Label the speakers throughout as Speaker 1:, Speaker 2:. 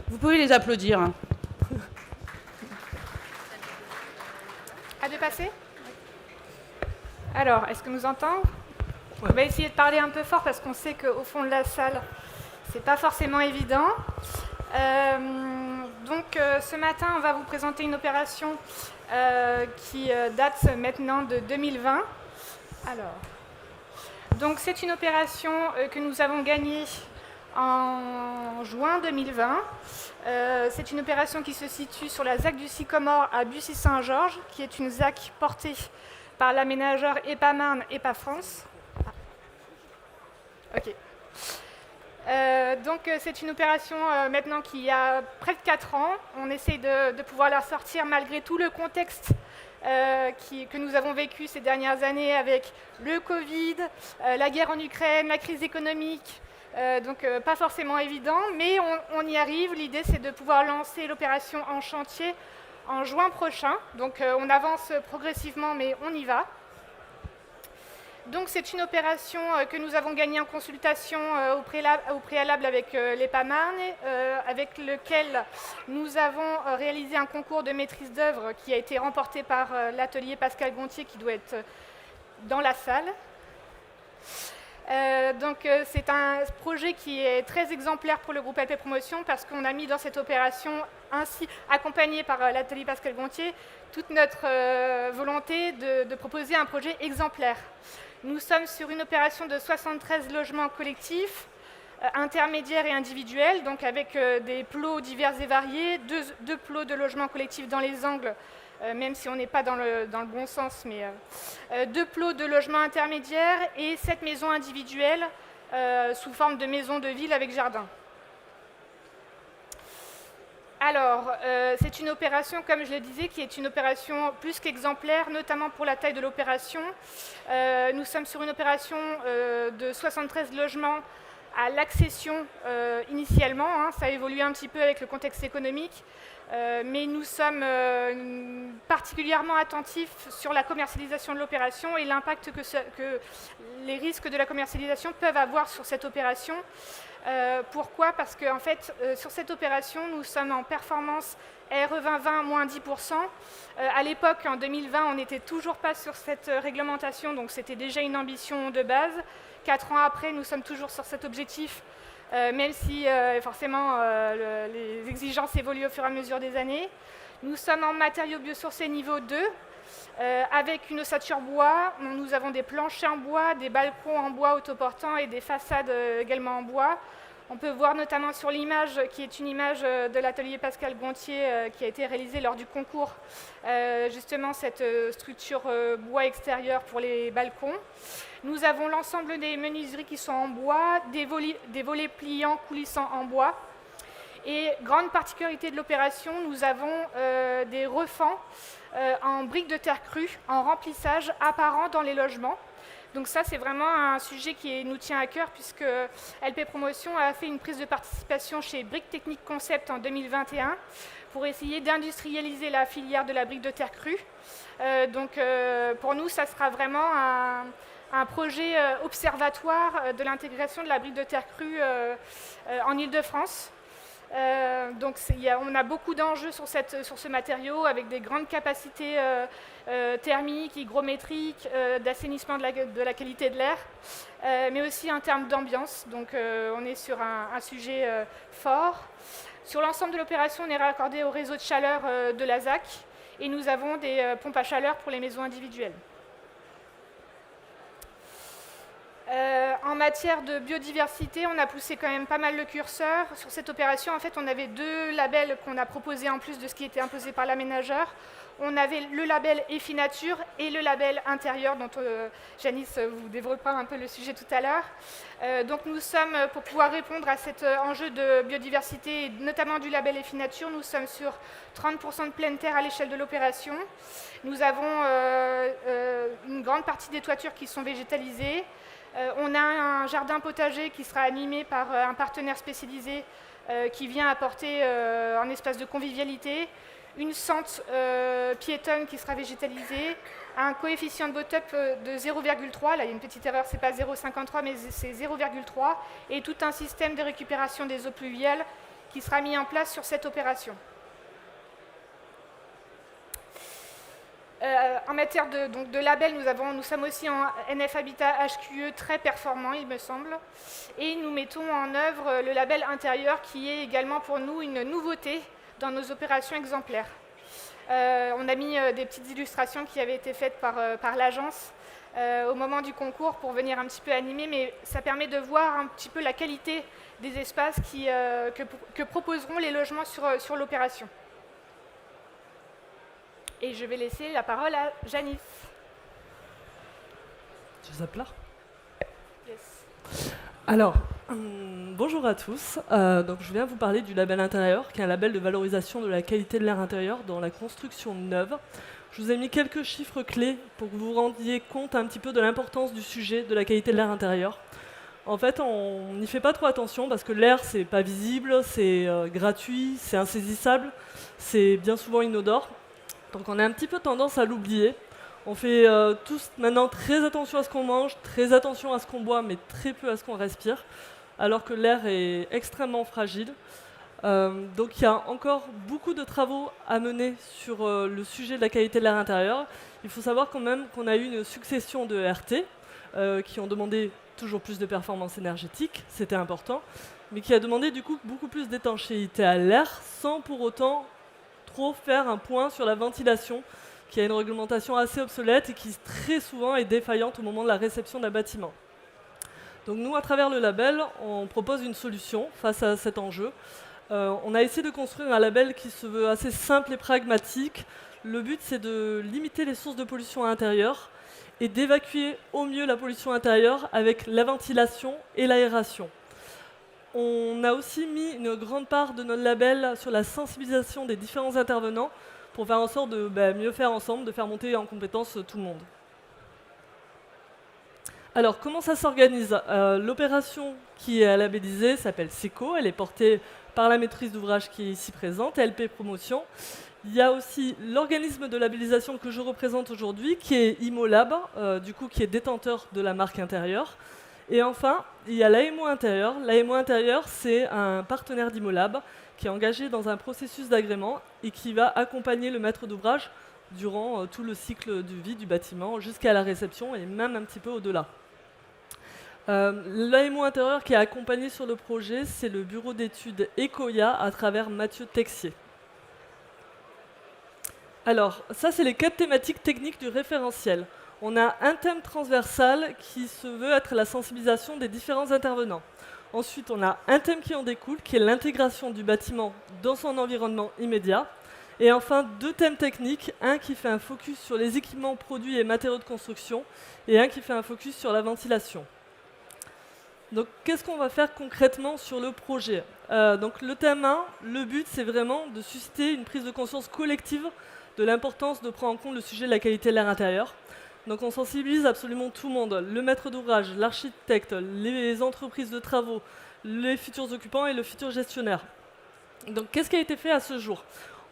Speaker 1: Vous pouvez les applaudir.
Speaker 2: À dépasser. Alors, est-ce que nous entend? On va essayer de parler un peu fort parce qu'on sait qu'au fond de la salle, c'est pas forcément évident. Ce matin, on va vous présenter une opération qui date maintenant de 2020. Alors, donc c'est une opération que nous avons gagnée en juin 2020. C'est une opération qui se situe sur la ZAC du Sycomore à Bussy-Saint-Georges, qui est une ZAC portée par l'aménageur EPA-Marne, EPA-France. Ok. C'est une opération maintenant qui a près de 4 ans. On essaie de pouvoir la sortir malgré tout le contexte que nous avons vécu ces dernières années avec le Covid, la guerre en Ukraine, la crise économique. Pas forcément évident, mais on y arrive. L'idée, c'est de pouvoir lancer l'opération en chantier en juin prochain. Donc on avance progressivement, mais on y va. Donc c'est une opération que nous avons gagnée en consultation au préalable avec l'EPA-Marne, avec lequel nous avons réalisé un concours de maîtrise d'œuvre qui a été remporté par l'atelier Pascal Gontier, qui doit être dans la salle. C'est un projet qui est très exemplaire pour le groupe AP Promotion parce qu'on a mis dans cette opération, ainsi accompagné par l'atelier Pascal Gontier, toute notre volonté de proposer un projet exemplaire. Nous sommes sur une opération de 73 logements collectifs, intermédiaires et individuels, donc avec des plots divers et variés, deux plots de logements collectifs dans les angles, même si on n'est pas dans le bon sens, mais 2 plots de logements intermédiaires et 7 maisons individuelles sous forme de maisons de ville avec jardin. Alors, c'est une opération, comme je le disais, qui est une opération plus qu'exemplaire, notamment pour la taille de l'opération. Nous sommes sur une opération de 73 logements à l'accession initialement. Ça a évolué un petit peu avec le contexte économique. Mais nous sommes particulièrement attentifs sur la commercialisation de l'opération et l'impact que les risques de la commercialisation peuvent avoir sur cette opération. Pourquoi? Parce qu'en fait, sur cette opération, nous sommes en performance RE 2020 moins 10%. À l'époque, en 2020, on n'était toujours pas sur cette réglementation, donc c'était déjà une ambition de base. 4 ans après, nous sommes toujours sur cet objectif, même si forcément les exigences évoluent au fur et à mesure des années. Nous sommes en matériaux biosourcés niveau 2, avec une ossature bois. Nous avons des planchers en bois, des balcons en bois autoportants et des façades également en bois. On peut voir notamment sur l'image, qui est une image de l'atelier Pascal Gontier qui a été réalisée lors du concours, justement cette structure bois extérieur pour les balcons. Nous avons l'ensemble des menuiseries qui sont en bois, des volets pliants coulissants en bois. Et grande particularité de l'opération, nous avons des refends en briques de terre crue, en remplissage apparent dans les logements. Donc ça, c'est vraiment un sujet qui nous tient à cœur puisque LP Promotion a fait une prise de participation chez Briques Techniques Concept en 2021 pour essayer d'industrialiser la filière de la brique de terre crue. Pour nous, ça sera vraiment un projet observatoire de l'intégration de la brique de terre crue en Île-de-France. On a beaucoup d'enjeux sur ce matériau avec des grandes capacités thermiques, hygrométriques, d'assainissement de la qualité de l'air, mais aussi en termes d'ambiance. Donc on est sur un sujet fort. Sur l'ensemble de l'opération, on est raccordé au réseau de chaleur de la ZAC et nous avons des pompes à chaleur pour les maisons individuelles. En matière de biodiversité, on a poussé quand même pas mal le curseur. Sur cette opération, en fait, on avait 2 labels qu'on a proposés en plus de ce qui était imposé par l'aménageur. On avait le label EFI Nature et le label intérieur, dont Janice vous développera un peu le sujet tout à l'heure. Donc nous sommes, pour pouvoir répondre à cet enjeu de biodiversité, notamment du label EFI Nature, nous sommes sur 30% de pleine terre à l'échelle de l'opération. Nous avons une grande partie des toitures qui sont végétalisées. On a un jardin potager qui sera animé par un partenaire spécialisé qui vient apporter un espace de convivialité, une sente piétonne qui sera végétalisée, un coefficient de bot-up de 0,3, là il y a une petite erreur, c'est pas 0,53 mais c'est 0,3, et tout un système de récupération des eaux pluviales qui sera mis en place sur cette opération. En matière de label, nous sommes aussi en NF Habitat HQE très performant, il me semble. Et nous mettons en œuvre le label intérieur qui est également pour nous une nouveauté dans nos opérations exemplaires. On a mis des petites illustrations qui avaient été faites par l'agence au moment du concours pour venir un petit peu animer, mais ça permet de voir un petit peu la qualité des espaces que proposeront les logements sur l'opération. Et je vais laisser la parole à Janice.
Speaker 1: Tu zappes là ?
Speaker 2: Yes.
Speaker 1: Alors, bonjour à tous. Donc, je viens vous parler du label intérieur, qui est un label de valorisation de la qualité de l'air intérieur dans la construction neuve. Je vous ai mis quelques chiffres clés pour que vous vous rendiez compte un petit peu de l'importance du sujet de la qualité de l'air intérieur. En fait, on n'y fait pas trop attention parce que l'air, c'est pas visible, c'est gratuit, c'est insaisissable, c'est bien souvent inodore. Donc on a un petit peu tendance à l'oublier. On fait tous maintenant très attention à ce qu'on mange, très attention à ce qu'on boit, mais très peu à ce qu'on respire, alors que l'air est extrêmement fragile. Donc il y a encore beaucoup de travaux à mener sur le sujet de la qualité de l'air intérieur. Il faut savoir quand même qu'on a eu une succession de RT qui ont demandé toujours plus de performance énergétique, c'était important, mais qui a demandé du coup beaucoup plus d'étanchéité à l'air sans pour autant faire un point sur la ventilation, qui a une réglementation assez obsolète et qui très souvent est défaillante au moment de la réception d'un bâtiment. Donc nous, à travers le label, on propose une solution face à cet enjeu. On a essayé de construire un label qui se veut assez simple et pragmatique. Le but, c'est de limiter les sources de pollution intérieure et d'évacuer au mieux la pollution intérieure avec la ventilation et l'aération. On a aussi mis une grande part de notre label sur la sensibilisation des différents intervenants pour faire en sorte de mieux faire ensemble, de faire monter en compétence tout le monde. Alors, comment ça s'organise ? L'opération qui est labellisée s'appelle SECO, elle est portée par la maîtrise d'ouvrage qui est ici présente, LP Promotion. Il y a aussi l'organisme de labellisation que je représente aujourd'hui, qui est Imolab, du coup qui est détenteur de la marque intérieure. Et enfin, il y a l'AMO Intérieur. L'AMO Intérieur, c'est un partenaire d'Imolab qui est engagé dans un processus d'agrément et qui va accompagner le maître d'ouvrage durant tout le cycle de vie du bâtiment jusqu'à la réception et même un petit peu au-delà. L'AMO Intérieur qui est accompagné sur le projet, c'est le bureau d'études ECOIA à travers Mathieu Texier. Alors, ça, c'est les 4 thématiques techniques du référentiel. On a un thème transversal qui se veut être la sensibilisation des différents intervenants. Ensuite, on a un thème qui en découle, qui est l'intégration du bâtiment dans son environnement immédiat. Et enfin, 2 thèmes techniques, un qui fait un focus sur les équipements, produits et matériaux de construction, et un qui fait un focus sur la ventilation. Donc, qu'est-ce qu'on va faire concrètement sur le projet ? Donc, le thème 1, le but, c'est vraiment de susciter une prise de conscience collective de l'importance de prendre en compte le sujet de la qualité de l'air intérieur. Donc on sensibilise absolument tout le monde, le maître d'ouvrage, l'architecte, les entreprises de travaux, les futurs occupants et le futur gestionnaire. Donc qu'est-ce qui a été fait à ce jour ?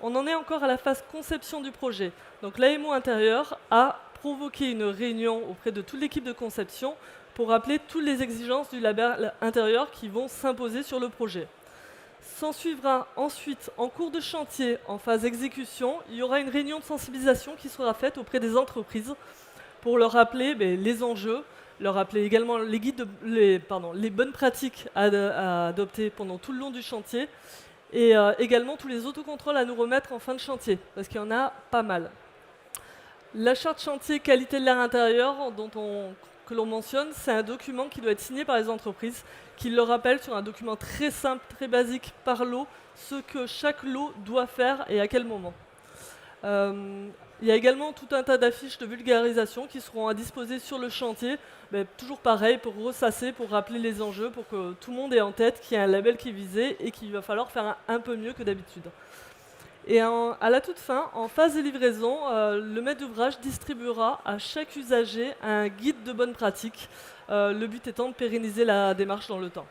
Speaker 1: On en est encore à la phase conception du projet. Donc l'AMO Intérieur a provoqué une réunion auprès de toute l'équipe de conception pour rappeler toutes les exigences du label intérieur qui vont s'imposer sur le projet. S'en suivra ensuite, en cours de chantier, en phase exécution, il y aura une réunion de sensibilisation qui sera faite auprès des entreprises pour leur rappeler les enjeux, leur rappeler également les bonnes pratiques à adopter pendant tout le long du chantier et également tous les autocontrôles à nous remettre en fin de chantier, parce qu'il y en a pas mal. La charte chantier qualité de l'air intérieur que l'on mentionne, c'est un document qui doit être signé par les entreprises, qui leur rappelle sur un document très simple, très basique, par lot, ce que chaque lot doit faire et à quel moment. Il y a également tout un tas d'affiches de vulgarisation qui seront à disposer sur le chantier, toujours pareil, pour ressasser, pour rappeler les enjeux, pour que tout le monde ait en tête qu'il y a un label qui est visé et qu'il va falloir faire un peu mieux que d'habitude. Et à la toute fin, en phase de livraison, le maître d'ouvrage distribuera à chaque usager un guide de bonne pratique, le but étant de pérenniser la démarche dans le temps.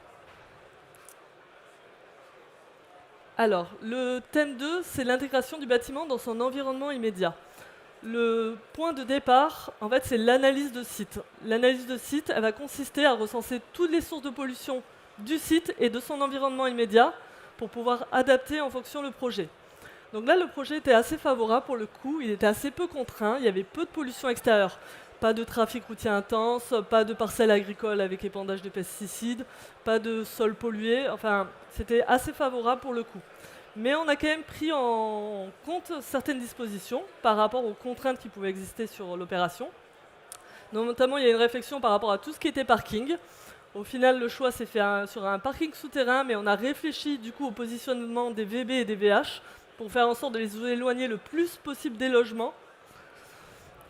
Speaker 1: Alors, le thème 2, c'est l'intégration du bâtiment dans son environnement immédiat. Le point de départ, en fait, c'est l'analyse de site. L'analyse de site, elle va consister à recenser toutes les sources de pollution du site et de son environnement immédiat pour pouvoir adapter en fonction le projet. Donc là, le projet était assez favorable pour le coup, il était assez peu contraint, il y avait peu de pollution extérieure. Pas de trafic routier intense, pas de parcelles agricoles avec épandage de pesticides, pas de sol pollué, enfin, c'était assez favorable pour le coup. Mais on a quand même pris en compte certaines dispositions par rapport aux contraintes qui pouvaient exister sur l'opération. Donc, notamment, il y a une réflexion par rapport à tout ce qui était parking. Au final, le choix s'est fait sur un parking souterrain, mais on a réfléchi du coup au positionnement des VB et des VH pour faire en sorte de les éloigner le plus possible des logements.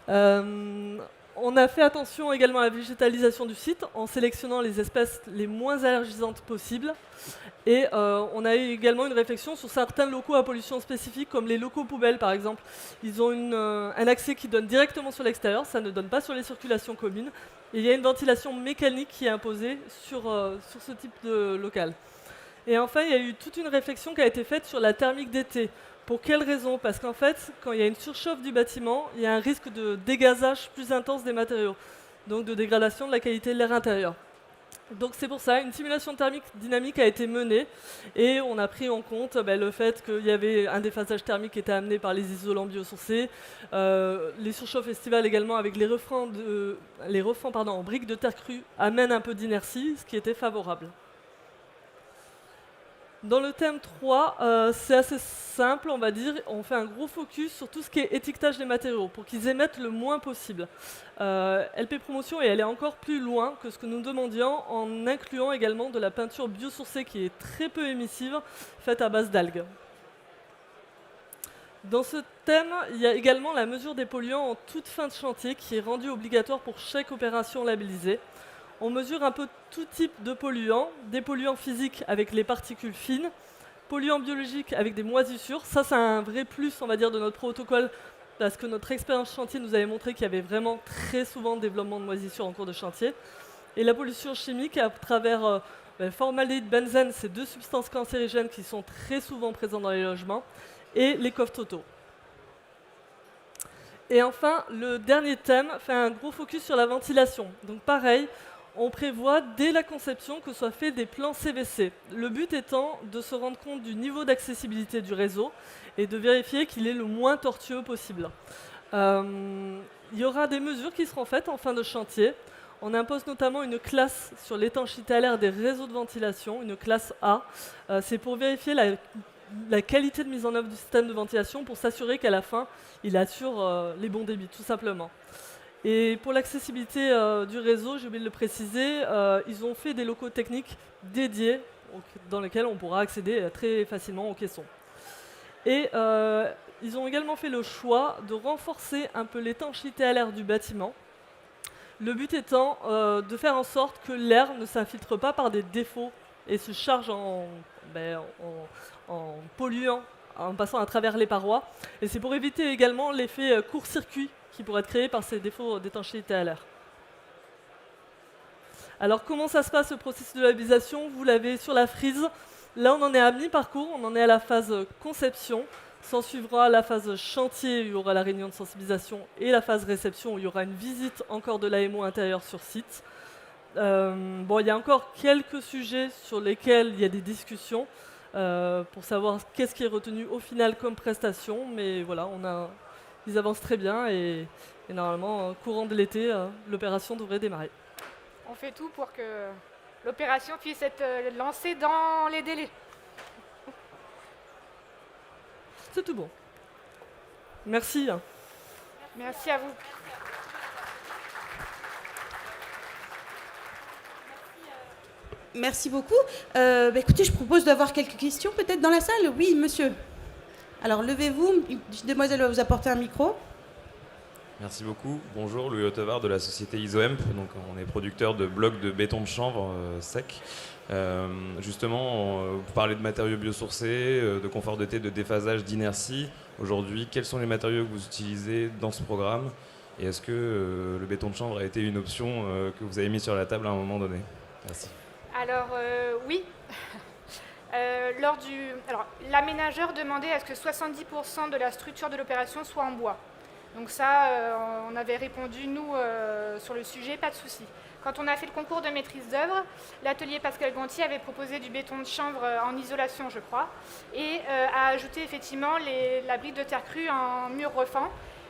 Speaker 1: On a fait attention également à la végétalisation du site en sélectionnant les espèces les moins allergisantes possibles. Et on a eu également une réflexion sur certains locaux à pollution spécifique, comme les locaux poubelles par exemple. Ils ont un accès qui donne directement sur l'extérieur, ça ne donne pas sur les circulations communes. Et il y a une ventilation mécanique qui est imposée sur ce type de local. Et enfin, il y a eu toute une réflexion qui a été faite sur la thermique d'été. Pour quelles raisons? Parce qu'en fait, quand il y a une surchauffe du bâtiment, il y a un risque de dégazage plus intense des matériaux, donc de dégradation de la qualité de l'air intérieur. Donc c'est pour ça, une simulation thermique dynamique a été menée et on a pris en compte le fait qu'il y avait un déphasage thermique qui était amené par les isolants biosourcés, les surchauffes estivales également avec les refends en briques de terre crue amènent un peu d'inertie, ce qui était favorable. Dans le thème 3, c'est assez simple, on va dire. On fait un gros focus sur tout ce qui est étiquetage des matériaux pour qu'ils émettent le moins possible. LP Promotion est allée encore plus loin que ce que nous demandions en incluant également de la peinture biosourcée qui est très peu émissive, faite à base d'algues. Dans ce thème, il y a également la mesure des polluants en toute fin de chantier qui est rendue obligatoire pour chaque opération labellisée. On mesure un peu tout type de polluants, des polluants physiques avec les particules fines, polluants biologiques avec des moisissures. Ça, c'est un vrai plus, on va dire, de notre protocole, parce que notre expérience chantier nous avait montré qu'il y avait vraiment très souvent développement de moisissures en cours de chantier. Et la pollution chimique, à travers formaldéhyde, benzène, ces deux substances cancérigènes qui sont très souvent présentes dans les logements, et les coffres totaux. Et enfin, le dernier thème fait un gros focus sur la ventilation. Donc pareil, on prévoit dès la conception que soient faits des plans CVC. Le but étant de se rendre compte du niveau d'accessibilité du réseau et de vérifier qu'il est le moins tortueux possible. Il y aura des mesures qui seront faites en fin de chantier. On impose notamment une classe sur l'étanchéité à l'air des réseaux de ventilation, une classe A. C'est pour vérifier la qualité de mise en œuvre du système de ventilation pour s'assurer qu'à la fin, il assure les bons débits, tout simplement. Et pour l'accessibilité du réseau, j'ai oublié de le préciser, ils ont fait des locaux techniques dédiés dans lesquels on pourra accéder très facilement aux caissons. Et ils ont également fait le choix de renforcer un peu l'étanchéité à l'air du bâtiment. Le but étant de faire en sorte que l'air ne s'infiltre pas par des défauts et se charge en polluant en passant à travers les parois. Et c'est pour éviter également l'effet court-circuit qui pourrait être créé par ces défauts d'étanchéité à l'air. Alors comment ça se passe le processus de labellisation? Vous l'avez sur la frise. Là on en est à mi-parcours, on en est à la phase conception. S'en suivra la phase chantier où il y aura la réunion de sensibilisation et la phase réception où il y aura une visite encore de l'AMO intérieur sur site. Il y a encore quelques sujets sur lesquels il y a des discussions pour savoir qu'est-ce qui est retenu au final comme prestation, mais voilà, ils avancent très bien et normalement, courant de l'été, l'opération devrait démarrer.
Speaker 2: On fait tout pour que l'opération puisse être lancée dans les délais.
Speaker 1: C'est tout bon. Merci.
Speaker 2: Merci à vous.
Speaker 3: Merci beaucoup. Écoutez, je propose d'avoir quelques questions peut-être dans la salle. Oui, monsieur. Alors, levez-vous. Une petite demoiselle va vous apporter un micro.
Speaker 4: Merci beaucoup. Bonjour, Louis Hottevard de la société Isoemp. Donc, on est producteur de blocs de béton de chanvre sec. Justement, vous parlez de matériaux biosourcés, de confort d'été, de déphasage, d'inertie. Aujourd'hui, quels sont les matériaux que vous utilisez dans ce programme? Et est-ce que le béton de chanvre a été une option que vous avez mise sur la table à un moment donné? Merci.
Speaker 2: Alors, oui. L'aménageur demandait à ce que 70% de la structure de l'opération soit en bois. Donc ça, on avait répondu, nous, sur le sujet, pas de souci. Quand on a fait le concours de maîtrise d'œuvre, l'atelier Pascal Gontier avait proposé du béton de chanvre en isolation, je crois, et a ajouté effectivement la brique de terre crue en mur refend,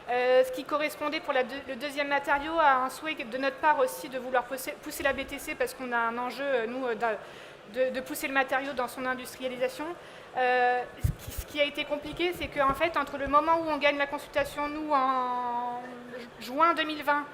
Speaker 2: ce qui correspondait pour le deuxième matériau à un souhait de notre part aussi de vouloir pousser la BTC, parce qu'on a un enjeu, nous, de pousser le matériau dans son industrialisation. Ce qui a été compliqué, c'est qu'en fait, entre le moment où on gagne la consultation, nous, en juin 2020,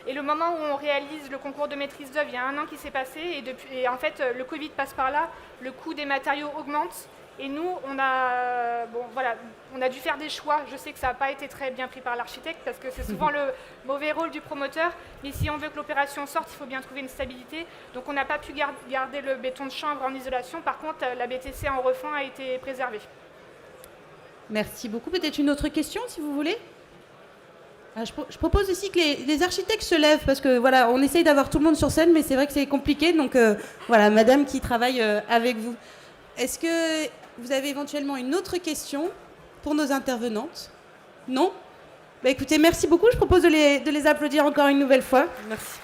Speaker 2: et le moment où on réalise le concours de maîtrise d'œuvre, il y a 1 an qui s'est passé, et en fait, le Covid passe par là, le coût des matériaux augmente, et nous, on a dû faire des choix. Je sais que ça n'a pas été très bien pris par l'architecte, parce que c'est souvent le mauvais rôle du promoteur, mais si on veut que l'opération sorte, il faut bien trouver une stabilité. Donc on n'a pas pu garder le béton de chanvre en isolation, par contre, la BTC en refend a été préservée.
Speaker 3: Merci beaucoup. Peut-être une autre question, si vous voulez. Je propose aussi que les architectes se lèvent, parce que voilà, on essaye d'avoir tout le monde sur scène, mais c'est vrai que c'est compliqué. Donc voilà, madame qui travaille avec vous. Est-ce que vous avez éventuellement une autre question pour nos intervenantes? Non? Écoutez, merci beaucoup. Je propose de les applaudir encore une nouvelle fois.
Speaker 1: Merci.